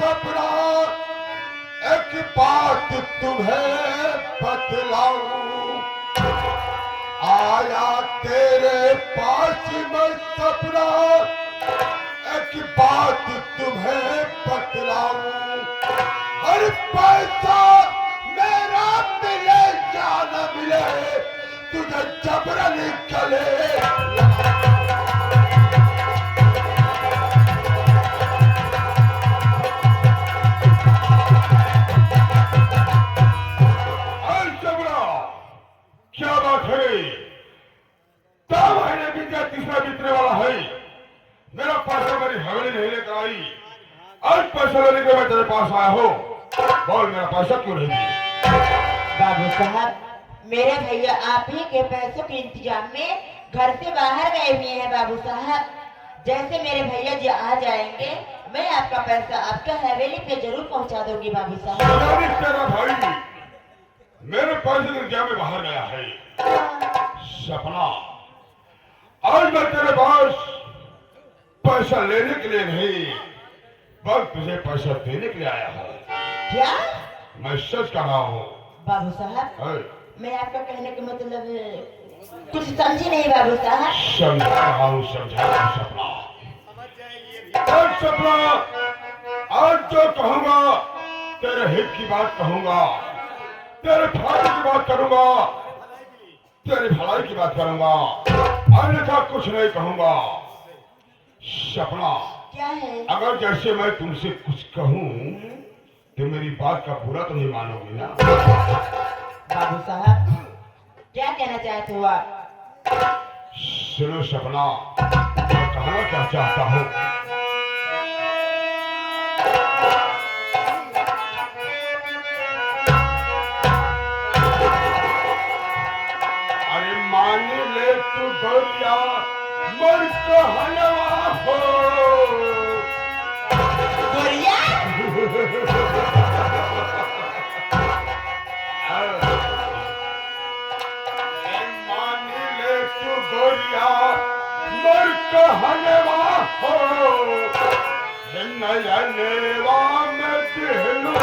सपना एक बात तुम्हें बतलाऊं, आया तेरे पास मैं सपना एक बात तुम्हें बतलाऊं, हर पैसा मेरा मिले या न मिले तुझे जबरन चले। क्या बात है? 2 महीने बीत गए, तीसरा बीतने वाला है। मेरा पैसा मेरी हवेली नहीं लेकर आई, आज पैसा लेने के मैं तेरे पास आया हो। बोल मेरा पैसा क्यों नहीं दिया? बाबू साहब, मेरे भैया आप ही के पैसों के इंतजाम में घर से बाहर गए हुए हैं। बाबू साहब, जैसे मेरे भैया जी आ जाएंगे मैं आपका पैसा आपका हवेली पे जरूर पहुंचा दूंगी। बाबू साहब, तेरा भाई मेरे पैसे के इंतजाम में बाहर गया है। सपना, आज मैं तेरे पास पैसा लेने के लिए नहीं, बस तुझे पैसा देने के लिए आया है। क्या? मैं सच कह रहा हूँ। बाबू साहब, मैं आपका कहने का मतलब कुछ समझी नहीं। बाबू साहब, समझा रहा हूँ, समझा रहा हूँ। सपना, आज सपना, आज जो कहूँगा तेरे हित की बात कहूँगा, तेरे फायदे की बात करूँगा, तेरी भलाई की बात करूँगा, अन्यथा कुछ नहीं कहूँगा। सपना, क्या है? अगर जैसे मैं तुमसे कुछ कहूँ तो मेरी बात का बुरा तो नहीं मानोगी ना? बाबू साहब, क्या कहना चाहते हो आप? सुनो सपना, मैं कहना क्या चाहता हूँ। अरे मान ले तू गोरिया मर को हलवा हो। गोरिया? मान ले तू गोरिया मर को हलवा हो, नयनेवा में दिलू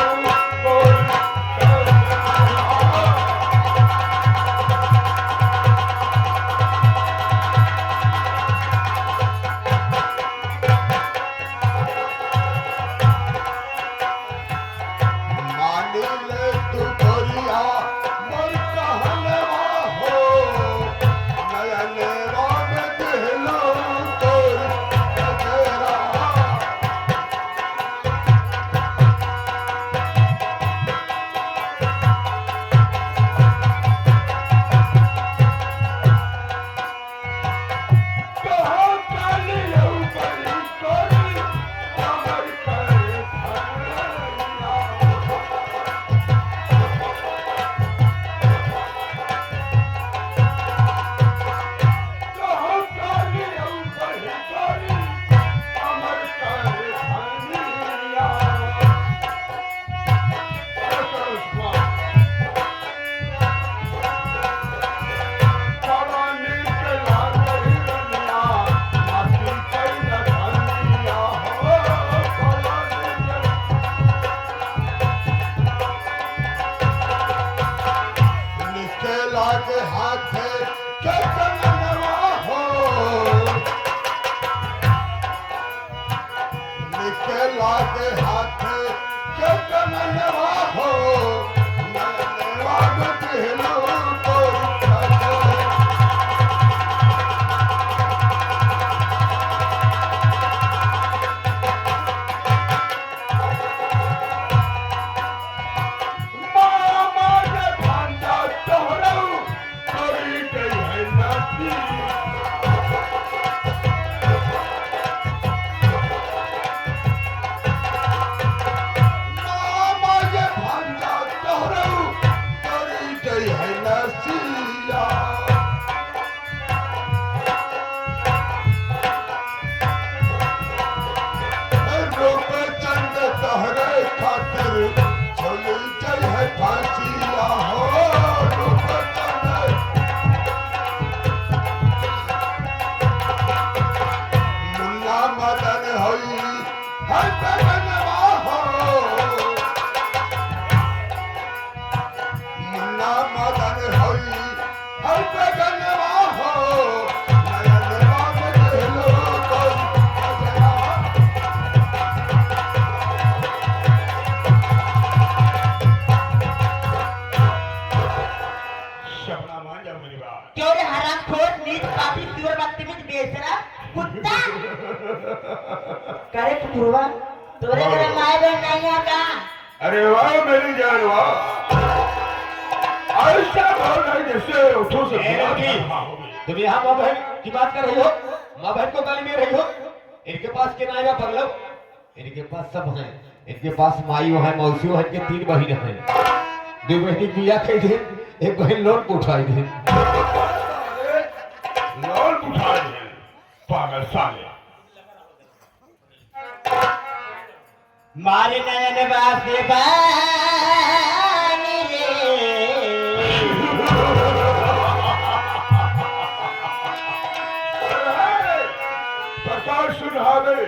करे पुरवा तोरे घर माय बहन नहीं है का? अरे वाह मेरी जान वाह, ऐसा बोल रही जैसे उठो से तुम यहाँ माँ बहन की बात कर रही हो, माँ बहन को गाली दे रही हो। इनके पास क्या नायगा पगलब, इनके पास सब है, इनके पास माई है, मौसी है, इनके 3 बहन है। 2 बहनी बिया कही थे, 1 बहन लोन को उठाई थे। लोन उठाए थे पागल साले। मारे नयन बासे बानी रे, सरकार सुनावे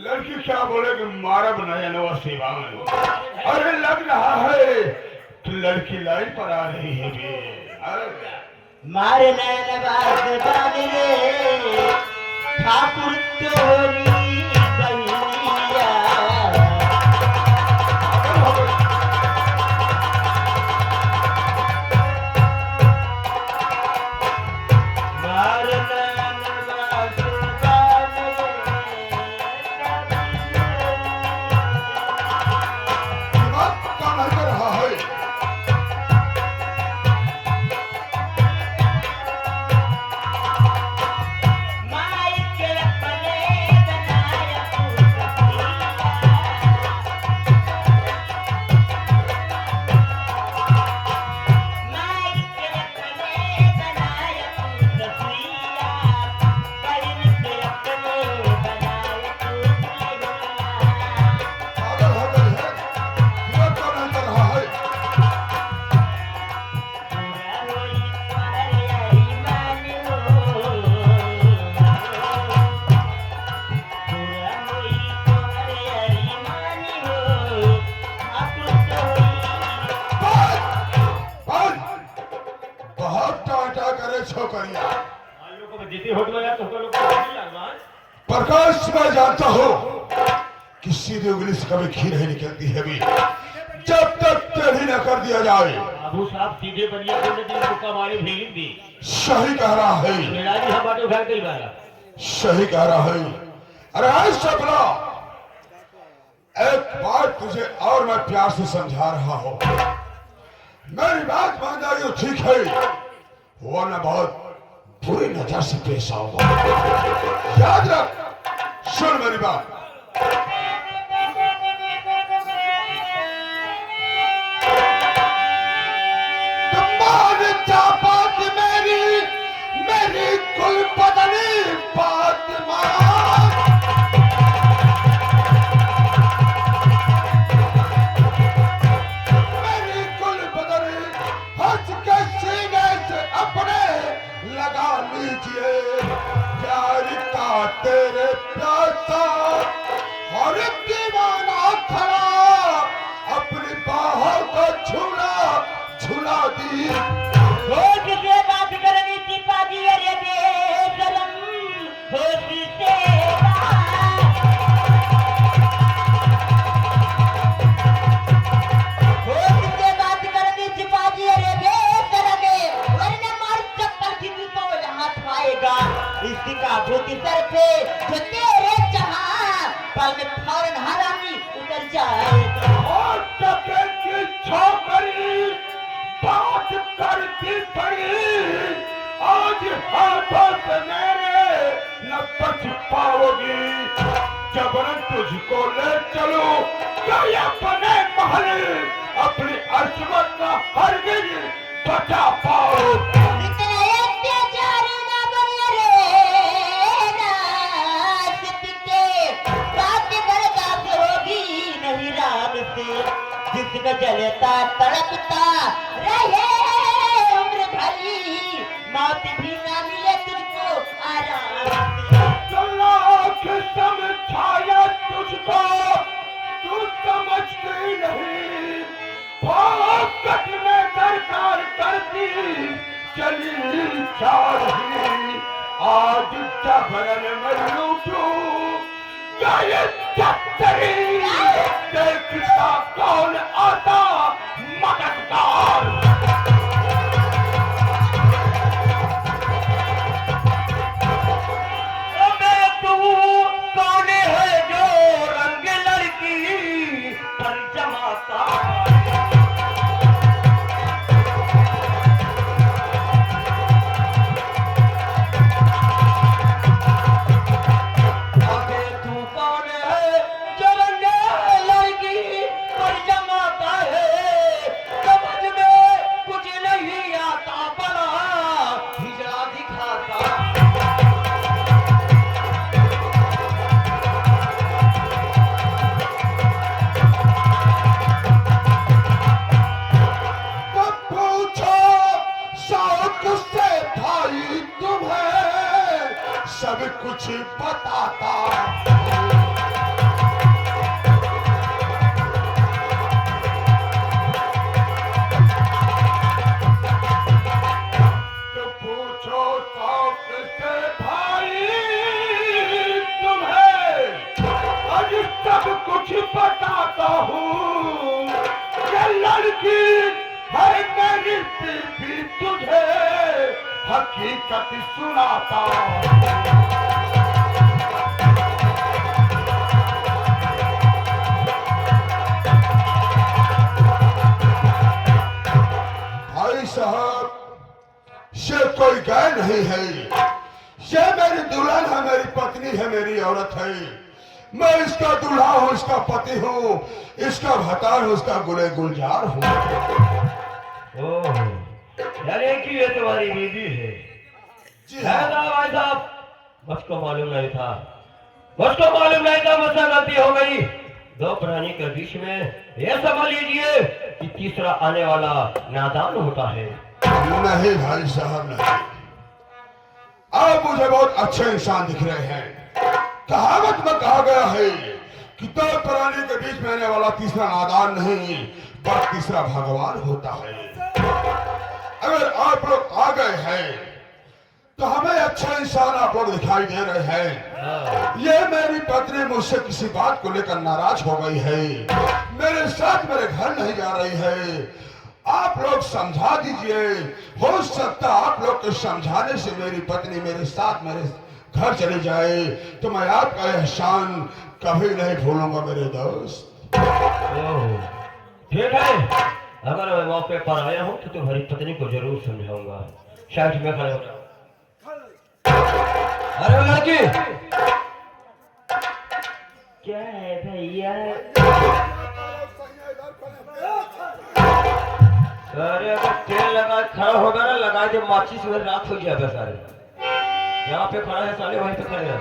लड़की क्या बोले कि मारब नयनवा सेवान। अरे लग रहा है कि लड़की लाइन पर आ रही है बे। अरे मारे नयन बासे बानी रे, ठाकुर तोरी बहिया। मारे नयन बासे बानी दिमाग काम नहीं कर रहा है। माई के अपने बनाया तू माई के अपने बनाया तू तस्वीरा, बहन के अपने बनाया तू पागल हो गई है, दिमाग काम नहीं कर रहा है। पूरा होई तुम्हारे यही मान हो, पूरा होई तुम्हारे यही मान हो, ठाकुर तोरी बहुत टाटा करे छोकरिया। लोग को जीती होटल या तो लोग को नहीं लगना। प्रकाश मैं जानता हूँ कि सीधे उंगली से कभी खीर नहीं निकलती है भी, जब तक टेढ़ी न कर दिया जाए। बाबू साहब सीधे बनिया को दिन मुक्का मारे भेजिन दी। सही कह रहा है, मेरा जी हम बाटो घर गई बारा। सही कह रहा है। अरे आज सपना, एक बात तुझे और मैं प्यार से समझा रहा हूँ, मेरी बात मान जाए तो ठीक है, वरना बहुत बुरी नजर से पेश आऊंगा। याद रख, सुन मेरी बात। मान जा बात मेरी, मेरी कुल बदली बात मान। मेरी कुल बदली हंस के सीने से अपने लगा लीजिए। प्यार का तेरे प्यासा और दीवाना खड़ा, अपनी बाहों को झूला दी। होश से बात करनी सिपाही अरे बेशरम, होश से बात करनी सिपाही अरे बेशरम, वरना मार चप्पल की तो हाथ आएगा इसका भूति सर पे, जो तेरे जहां पल में फौरन हरामी उतर जाएगा। और टके की छोकरी बात करती पड़ी, आज हाथों से मेरे न बच पाओगी। जबरन तुझको ले चलो कहीं अपने महल, अपनी अजमत का हरगिज बचा पाओ। इतना अत्याचार ना बनिया रे नासत के, बात बर्दाश्त होगी नहीं राम से, जिसका जलता तड़पता रहे उम्र भरी, मौत भी ना मिले तुझको आराम से। लाख समझाया तुझको, तू समझती नहीं। भागत में दरकार करती चली जा रही, आज जबरन में लूटू गए चक्करी। देखता कौन आता मददगार। ओ तो पूछो तो किससे भाई तुम्हें आज सब कुछ बताता हूँ। ये लड़की है मेरी बीवी, तुझे हकीकत सुनाता हूँ। भाई साहब, ये कोई गाय नहीं है, ये मेरी दुल्हन है, मेरी पत्नी है, मेरी औरत है। मैं इसका दूल्हा हूँ, इसका पति हूँ, इसका भतार हूँ, इसका गुले गुलजार हूँ। ओह, यानी कि ये तुम्हारी बीवी है। जी है हाँ। ना भाई साहब? मुझको मालूम नहीं था, मुझको मालूम नहीं था, मुझसे गलती हो गई। दो प्राणी के बीच में ये समझ लीजिए कि तीसरा आने वाला नादान होता है। नहीं भाई साहब, नहीं। आप मुझे बहुत अच्छे इंसान दिख रहे हैं। कहावत में कहा गया है कि दो प्राणी के बीच में आने वाला तीसरा नादान नहीं, पर तीसरा भगवान होता है। अगर आप लोग आ गए हैं तो हमें अच्छा इंसान आप लोग दिखाई दे रहे हैं। हाँ। ये मेरी पत्नी मुझसे किसी बात को लेकर नाराज हो गई है, मेरे साथ मेरे घर नहीं जा रही है। आप लोग समझा दीजिए, हो सकता आप लोग के समझाने से मेरी पत्नी मेरे साथ मेरे घर चली जाए, तो मैं आपका एहसान कभी नहीं भूलूंगा मेरे दोस्त। ओह, ठीक है, अगर मैं मौके पर आया हूँ तो तुम्हारी पत्नी को जरूर समझाऊंगा। शायद मैं खड़े हो जाऊं। अरे वो लड़की, क्या है भैया? अरे अगर तेल लगा खड़ा होगा ना, लगा दे माचिस में राख हो जाएगा सारे। यहाँ पे खड़ा है साले, वहीं पे खड़े रह।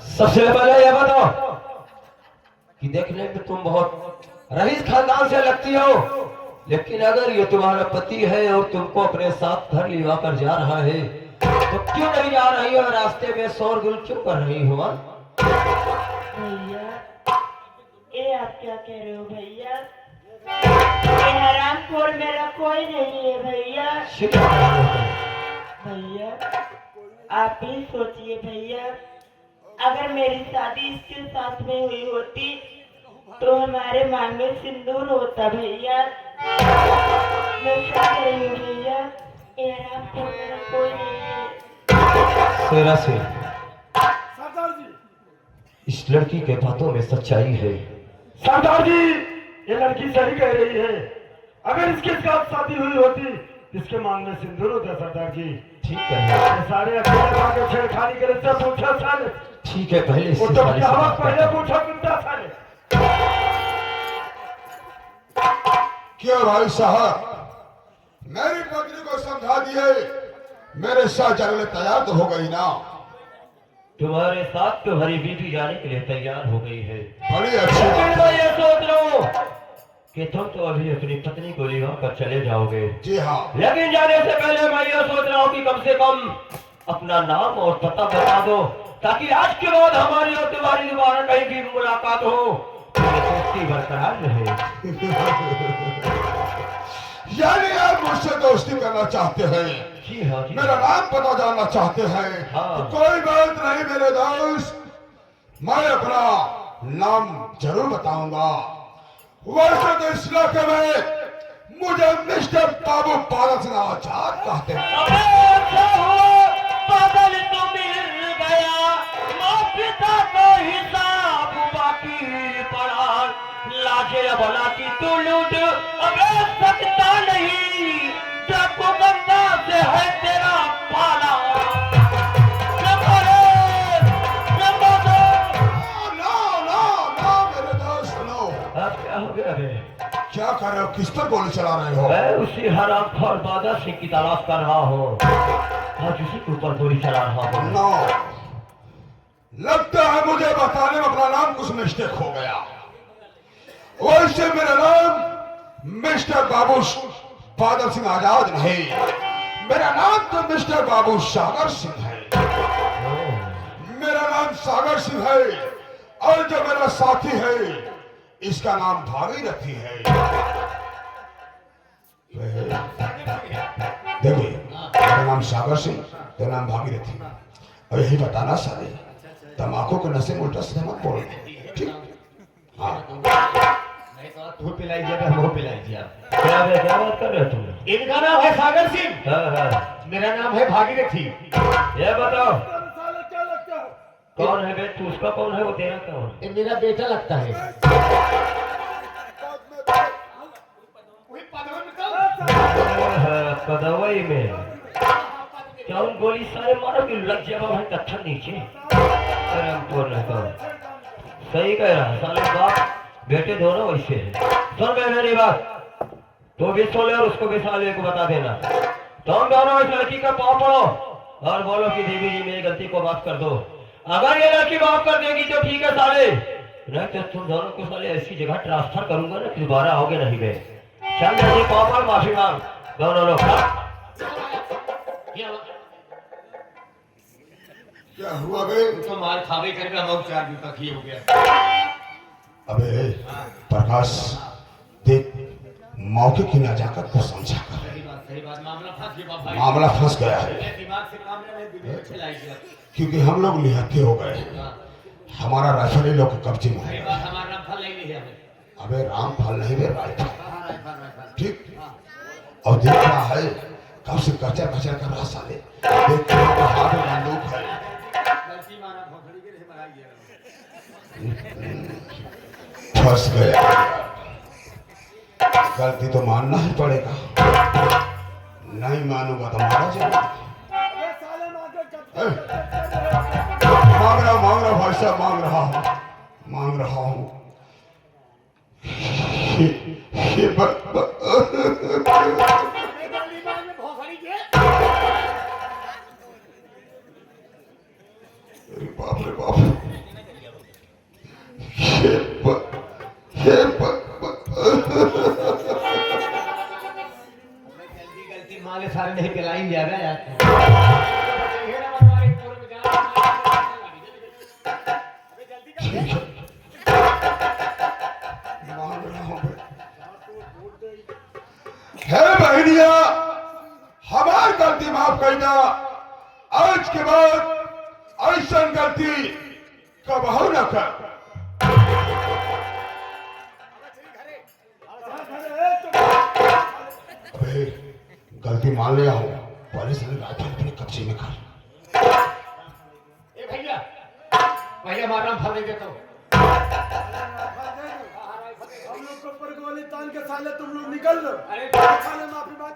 सबसे पहले ये बताओ कि देखने में तुम बहुत रईस खानदान से लगती हो, लेकिन अगर ये तुम्हारा पति है और तुमको अपने साथ घर लिवा कर जा रहा है, तो क्यों नहीं जा रही हो? रास्ते में शोरगुल क्यों कर रही हो? भैया, ये आप क्या कह रहे हो भैया? ये हरामखोर मेरा कोई नहीं है भैया। भैया, आप ही सोचिए भैया, अगर मेरी शादी इसके साथ में हुई होती तो हमारे मांग में सिंदूर होता भैया। मैं क्या कह रही हूँ भैया, ये हरामखोर मेरा कोई नहीं है। सेरा से इस लड़की के बातों में सच्चाई है। सरदार जी, ये लड़की सही कह रही है। अगर इसके साथ शादी हुई होती, इसके मांग में सिंदूर होता सरदार जी। ठीक है, ये सारे अकेले आगे छेड़खानी करे से पूछा साले। ठीक है, पहले वो इससे तो साले से क्या बात पहले करते हैं। पूछा कुत्ता साले। क्यों भाई साहब, मेरी पत्नी को समझा दिए, मेरे साथ चलने तैयार तो हो गई ना? तुम्हारे साथ तुम्हारी बीवी जाने के लिए तैयार हो गई है। बड़ी अच्छी लेकिन बात मैं है। ये सोच रहा हूँ कि तुम तो अभी अपनी पत्नी को लिवा कर चले जाओगे, जी हाँ। लेकिन जाने से पहले मैं ये सोच रहा हूँ कि कम से कम अपना नाम और पता बता दो, ताकि आज के बाद हमारी और तुम्हारी दोबारा कहीं भी मुलाकात हो तो ये दोस्ती बरकरार रहे। यानी आप मुझसे दोस्ती करना चाहते हैं, जी हाँ, जी मेरा नाम पता जानना चाहते हैं, हाँ। तो कोई बात नहीं मेरे दोस्त, मैं अपना नाम जरूर बताऊंगा। वैसे तो इस इलाके में मुझे मिस्टर बाबू पारस सिंह आजाद कहते हैं। अबे अच्छा हुआ बादल तो मिल गया, माँ पिता को हिसाब बाकी पड़ा, लाजे बला की तू लूट अबे सकता नहीं, जब गंगा से है तेरा पाला। नो मेरे दोस्त नो। अब क्या हो गया बे? क्या कर रहे हो, किस पर गोली चला रहे हो? मैं उसी हरामखोर बादल सिंह की तलाश कर रहा हूँ, आज उसी के ऊपर गोली चला रहा हूँ। नो, लगता है मुझे बताने में अपना नाम कुछ मिस्टेक हो गया। वैसे मेरा नाम मिस्टर बाबू बादल सिंह आजाद नहीं, मेरा नाम तो मिस्टर बाबू सागर सिंह है। मेरा नाम नाम सागर सिंह है और जो मेरा साथी है इसका नाम भागीरथी है। देखो मेरा नाम सागर सिंह, तेरा नाम भागीरथी। अब यही बताना साले, तम्बाकू के नशे में उल्टा सीधा मत बोल, ठीक? हाँ तू पिलाई दिया, हम पिलाई दिया। क्या बात कर रहे हो तुम? इनका नाम है सागर सिंह, हाँ, मेरा नाम है भागीरथी। ये बताओ साले क्या लगता है? कौन है बे? तू उसका कौन है, वो तेरा कौन? ये मेरा बेटा लगता है। कदवई में क्या उन गोली सारे मारो कि लग जाओ है कत्थर नीचे। अरे हम तो रहता हूँ, सही कह रहा है साले, बाप बेटे दोनों वैसे हैं। सुन बे मेरी बात, तो भी सुन ले और उसको भी साले को बता देना। तुम दोनों इस लड़की का पाँव पड़ो और बोलो कि देवी जी मेरी गलती को माफ कर दो। अगर ये लड़की माफ कर देगी तो ठीक है साले, नहीं तो तुम दोनों को साले ऐसी जगह ट्रांसफर करूंगा ना कि दोबारा आओगे नहीं बे। चल जल्दी पाँव पर माफी मांग दोनों लोग। क्या हुआ बे? तो मार खावे करके हम 4 जूता किए हो गया। अबे प्रकाश देख, मौके की ना जाकर को समझा कर, सही बात, मामला फंस गया भाई। मामला फंस गया है दिमाग से काम नहीं, दुनिया में चलाई गया। क्योंकि हम लोग निहत्थे हो गए, हमारा राइफल ही लोग के कब्जे में सही है। बात, हमारा फल नहीं है हमें। अबे रामफल नहीं बे, राइफल, राइफल। ठीक? और देख रहा है कब से कचर कचर कर रहा साले, देख के हाथ में बंदूक है। गलती मारा भोसड़ी के लिए मरा गया। फंस गया, गलती तो मानना ही पड़ेगा, नहीं मानूंगा तो मारा जाएगा। अबे साले मांग रहा भाई साहब, मांग रहा हूँ। ये अरे बाप रे बाप, गलती माले सारे नहीं पिलाई जा रहा यार। मांग रहा हूँ। है बहनिया, हमारी गलती माफ कर दो, आज के बाद ऐसा गलती कबहू न कर। अबे गलती मान लिया हूँ, पहले से राइफल अपने कब्जे में कर। ए भैया, भैया मार रहा फल नहीं देता हूँ। हम लोग को ऊपर गोली तान के साले तुम लोग निकल लो। अरे साले माफी बात।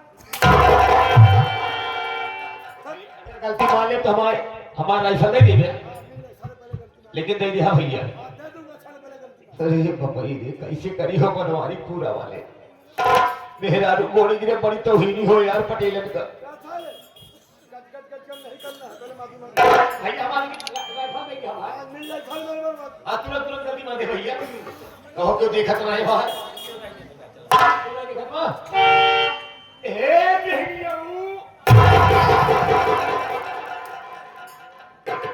गलती मान ले तो हमारा राइफल नहीं दे, लेकिन दे दिया भैया। दे दूंगा साले पहले गलती। अरे ये पपई दे कैसे करी हो बनवारी पूरा वाले। मेरा गोली गिरे बड़ी तो ही नहीं हो यार पटेलन का। क्या साले गट नहीं करना है, पहले माफी मांग। भैया हमारी राइफल नहीं हमारा। आज मिल जाए खाली मेरे बात। तुरंत गलती मान दे भैया। कहो क्यों देखत नहीं बाहर। देखत मां। ए बहनियों।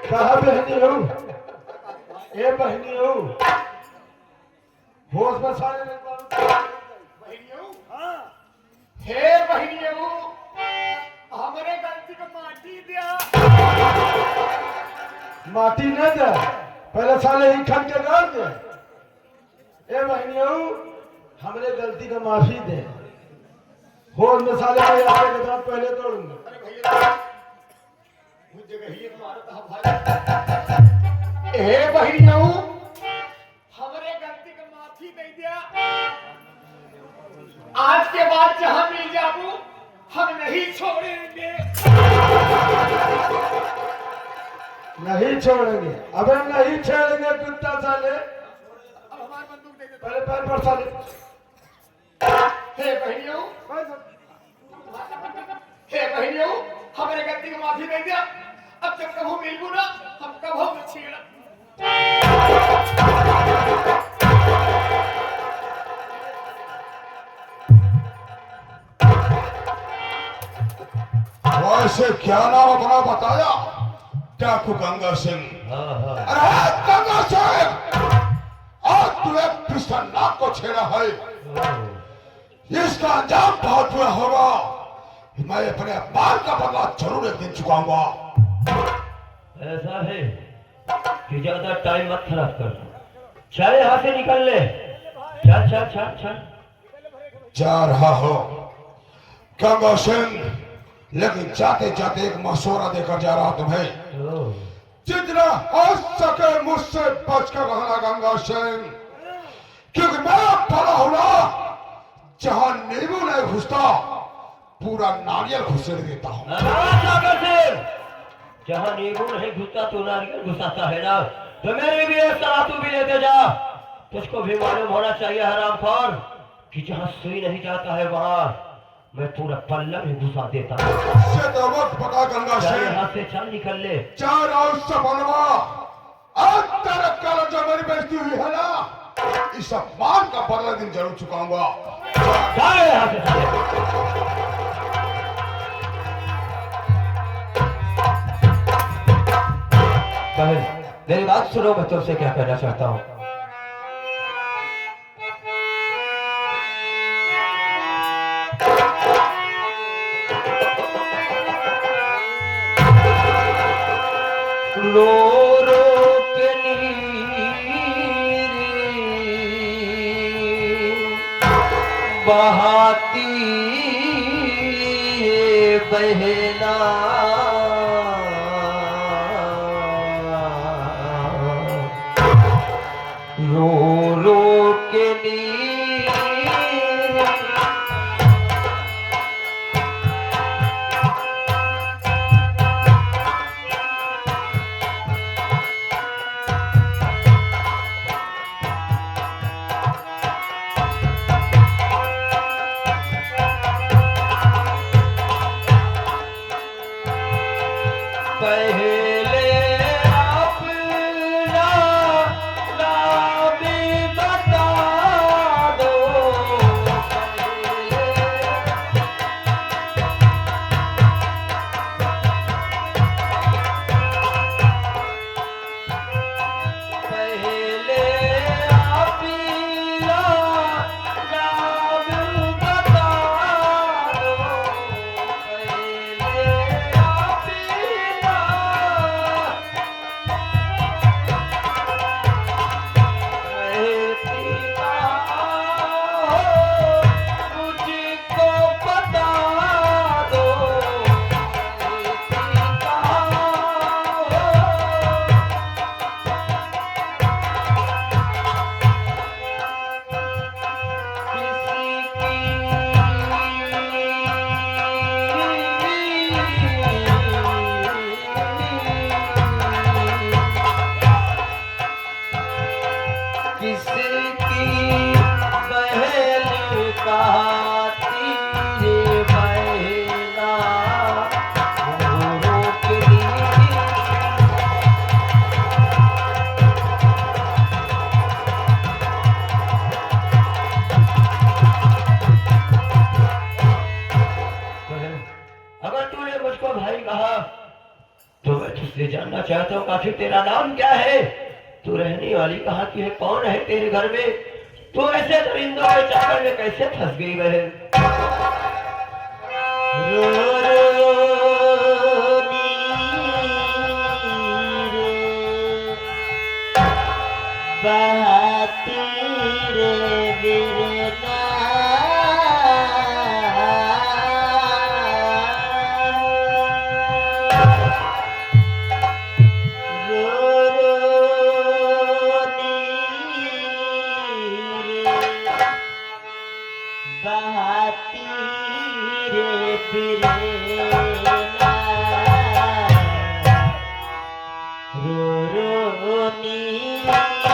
कहा बहनियों? ए बहनियों, होश में साले नहीं मालूम। बहनियों। हाँ हे बहनियों, हमारे गलती को माटी दिया। माटी न दे, पहले साले ही खन के डाल दे। ए बहनियों, हमरे गलती का माफी दे। होश में साले भाई आपके के दांत पहले तोड़ूंगा। अरे भैया मुझ जगह ही मारा था भाई। हे बहनियों, हमारे गलती का माफी दे दिया। आज के बाद जहां मिल जाबू हम नहीं छोड़ेंगे। नहीं छोड़ेंगे, अबे नहीं छोड़ेंगे कुत्ता साले। अब हमारी बंदूक दे दे। पहले पैर पर साले। हे बहनियों, हे बहनियों, हमारे गलती की माफी दे दिया। अब जब कभू मिलबू ना हम कभू न छेड़ा। वैसे क्या नाम अपना बताया? डाकू गंगा सिंह। हाँ हाँ अरे गंगा सिंह, आज तू एक पिस्टन नाक को छेड़ा है, इसका अंजाम बहुत बुरा होगा। मैं अपने अपमान का बदला जरूर एक दिन चुकाऊंगा। ऐसा है कि ज्यादा टाइम मत खराब कर, चल यहाँ से निकल ले, चल चल चल चल। जा रहा हो गंगा सिंह, लेकिन जाते जाते एक मशवरा देकर जा रहा तुम्हें। जितना हो सके मुझसे बचकर रहना गंगा सिंह, क्योंकि मैं बड़ा हूं ना, जहां नींबू नहीं घुसता पूरा नारियल घुसेड़ देता हूं। जहाँ नींबू नहीं घुसता तो नारियल घुसाता है ना, तो मेरी भी एक सलाह तू भी लेते जा। तुझको भी मालूम होना चाहिए हरामखोर कि जहाँ सुई नहीं जाता है वहाँ मैं पूरा पल्ला भी घुसा देता हूँ। से तो वक्त पता गंगा चल सिंह, यहाँ से चल निकल ले। चार और सपनवा आज तेरे कल जो मेरी बेइज्जती हुई है ना, इस अपमान का बदला दिन जरूर चुकाऊंगा। चल यहाँ से चले। बहन मेरी बात सुनो, मैं तुमसे क्या कहना चाहता हूँ। रो रो के नीर बहाती बहना, रो रो के नीर पहले अपना नाम बता दो, पहले अपना नाम बता दो, पहले अपना मुझको बता दो, किसकी बहन कहती रे बहना, रो के अगर तूने मुझको भाई कहा तो मैं तुझसे जानना चाहता हूँ आखिर तेरा नाम क्या है, तू रहने वाली कहाँ की है, कौन है तेरे घर में, तू ऐसे दरिंदों के चक्कर में कैसे फंस गई बहन। रो रो नीर बहाती रे बिरना, बहाती रे बिरना, रो रो नीर